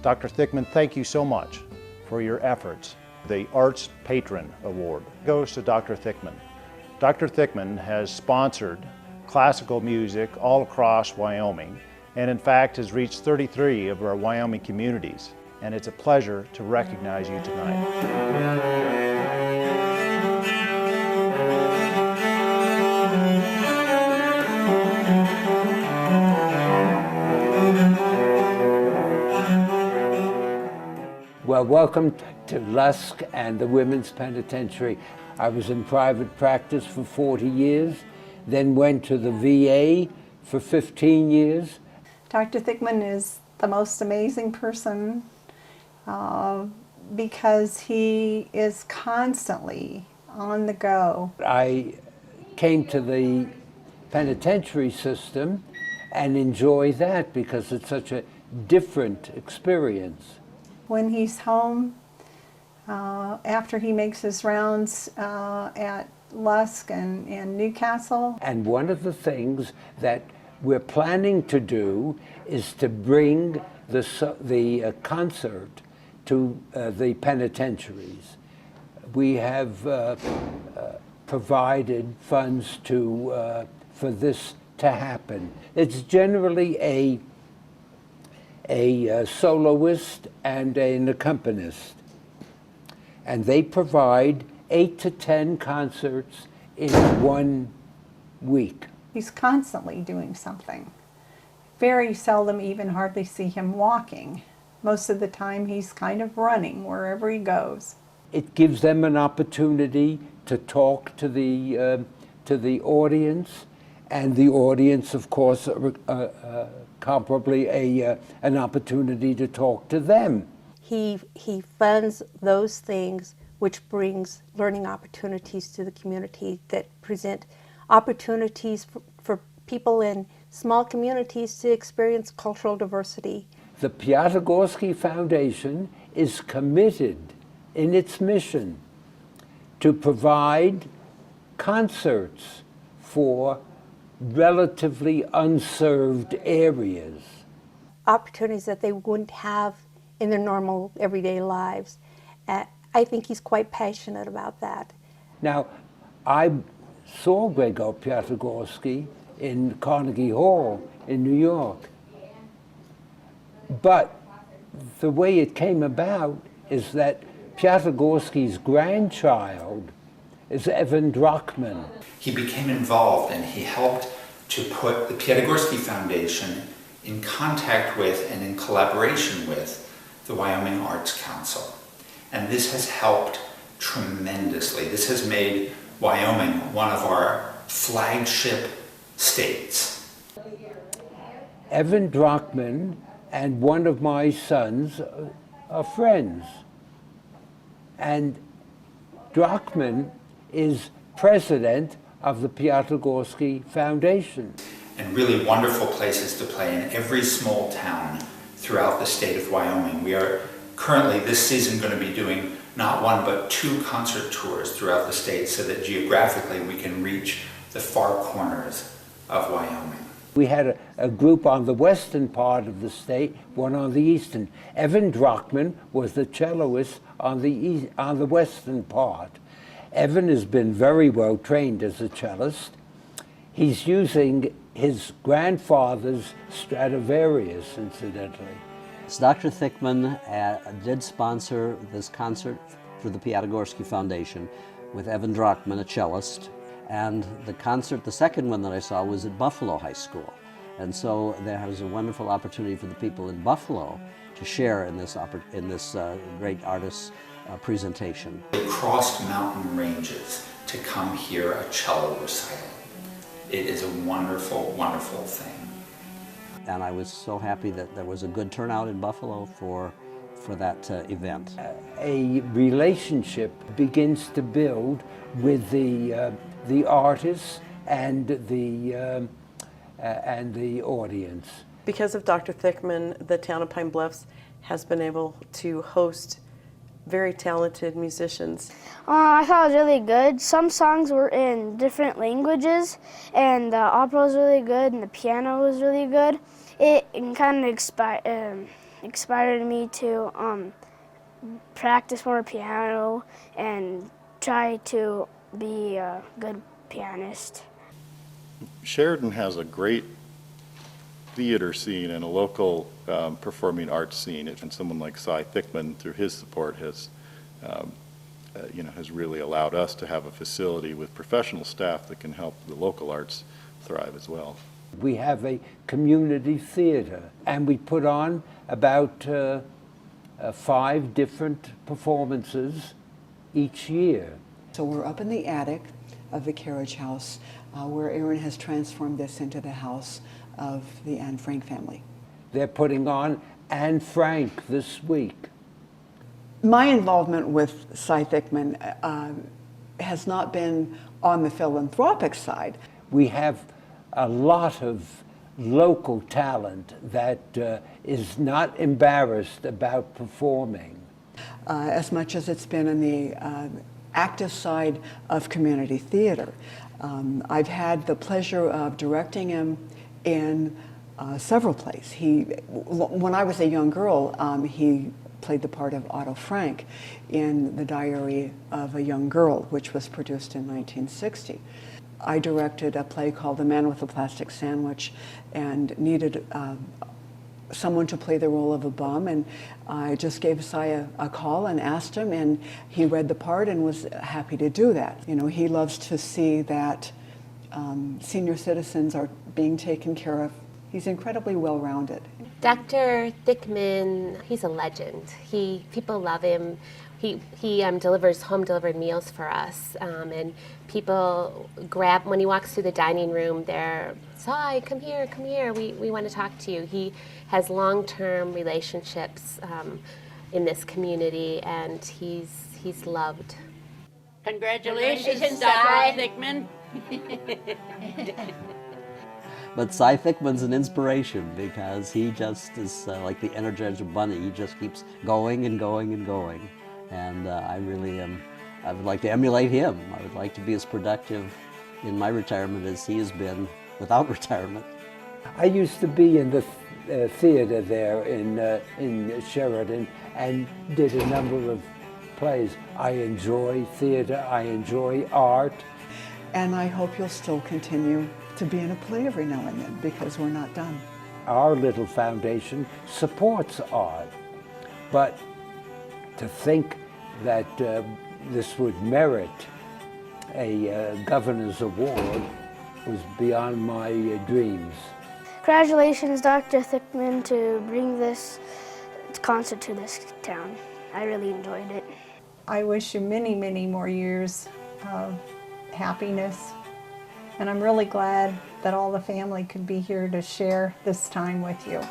Dr. Thickman, thank you so much for your efforts. The Arts Patron Award goes to Dr. Thickman. Dr. Thickman has sponsored classical music all across Wyoming, and in fact has reached 33 of our Wyoming communities. And it's a pleasure to recognize you tonight. Well, welcome to Lusk and the Women's Penitentiary. I was in private practice for 40 years, then went to the VA for 15 years. Dr. Thickman is the most amazing person because he is constantly on the go. I came to the penitentiary system and enjoy that because it's such a different experience. When he's home, after he makes his rounds at Lusk and Newcastle. And one of the things that we're planning to do is to bring the concert to the penitentiaries. We have provided funds for this to happen. It's generally a soloist and an accompanist. And they provide 8 to 10 concerts in 1 week. He's constantly doing something. Very seldom, even hardly see him walking. Most of the time he's kind of running wherever he goes. It gives them an opportunity to talk to the audience, and the audience, of course, comparably an opportunity to talk to them. He funds those things which brings learning opportunities to the community, that present opportunities for people in small communities to experience cultural diversity. The Piatigorsky Foundation is committed in its mission to provide concerts for relatively unserved areas. Opportunities that they wouldn't have in their normal everyday lives. I think he's quite passionate about that. Now, I saw Wyo Piatigorsky in Carnegie Hall in New York. But the way it came about is that Piatigorsky's grandchild is Evan Druckmann. He became involved and he helped to put the Piatigorsky Foundation in contact with and in collaboration with the Wyoming Arts Council. And this has helped tremendously. This has made Wyoming one of our flagship states. Evan Druckmann and one of my sons are friends. And Druckmann is president of the Piatigorsky Foundation. And really wonderful places to play in every small town throughout the state of Wyoming. We are currently this season going to be doing not 1 but 2 concert tours throughout the state so that geographically we can reach the far corners of Wyoming. We had a group on the western part of the state, one on the eastern. Evan Druckmann was the celloist on the western part. Evan has been very well trained as a cellist. He's using his grandfather's Stradivarius, incidentally. Dr. Thickman did sponsor this concert for the Piatigorsky Foundation with Evan Druckmann, a cellist. And the concert, the second one that I saw, was at Buffalo High School. And so there was a wonderful opportunity for the people in Buffalo to share in this great artist's presentation. They crossed mountain ranges to come hear a cello recital. It is a wonderful, wonderful thing. And I was so happy that there was a good turnout in Buffalo for that event. A relationship begins to build with the artists and the audience. Because of Dr. Thickman, the town of Pine Bluffs has been able to host very talented musicians. I thought it was really good. Some songs were in different languages, and the opera was really good, and the piano was really good. It kind of inspired me to practice more piano and try to be a good pianist. Sheridan has a great theater scene and a local performing arts scene, and someone like Cy Thickman, through his support, has has really allowed us to have a facility with professional staff that can help the local arts thrive as well. We have a community theater, and we put on about 5 different performances each year. So we're up in the attic of the carriage house where Aaron has transformed this into the house of the Anne Frank family. They're putting on Anne Frank this week. My involvement with Cy Thickman has not been on the philanthropic side. We have a lot of local talent that is not embarrassed about performing. As much as it's been in the active side of community theater. I've had the pleasure of directing him in several plays. When I was a young girl, he played the part of Otto Frank in The Diary of a Young Girl, which was produced in 1960. I directed a play called The Man with the Plastic Sandwich and needed someone to play the role of a bum, and I just gave Cy a call and asked him, and he read the part and was happy to do that. You know, he loves to see that senior citizens are being taken care of. He's incredibly well-rounded. Dr. Thickman, he's a legend. People love him. He delivers home-delivered meals for us, and people grab, when he walks through the dining room, they're, "Cy, come here, we want to talk to you." He has long-term relationships in this community, and he's loved. Congratulations, Dr. Thickman. But Cy Thickman's an inspiration because he just is like the Energizer Bunny. He just keeps going and going and going. And I would like to emulate him. I would like to be as productive in my retirement as he has been without retirement. I used to be in the theater there in Sheridan and did a number of plays. I enjoy theater, I enjoy art. And I hope you'll still continue to be in a play every now and then, because we're not done. Our little foundation supports art, but to think that this would merit a governor's award was beyond my dreams. Congratulations, Dr. Thickman, to bring this concert to this town. I really enjoyed it. I wish you many, many more years of happiness. And I'm really glad that all the family could be here to share this time with you.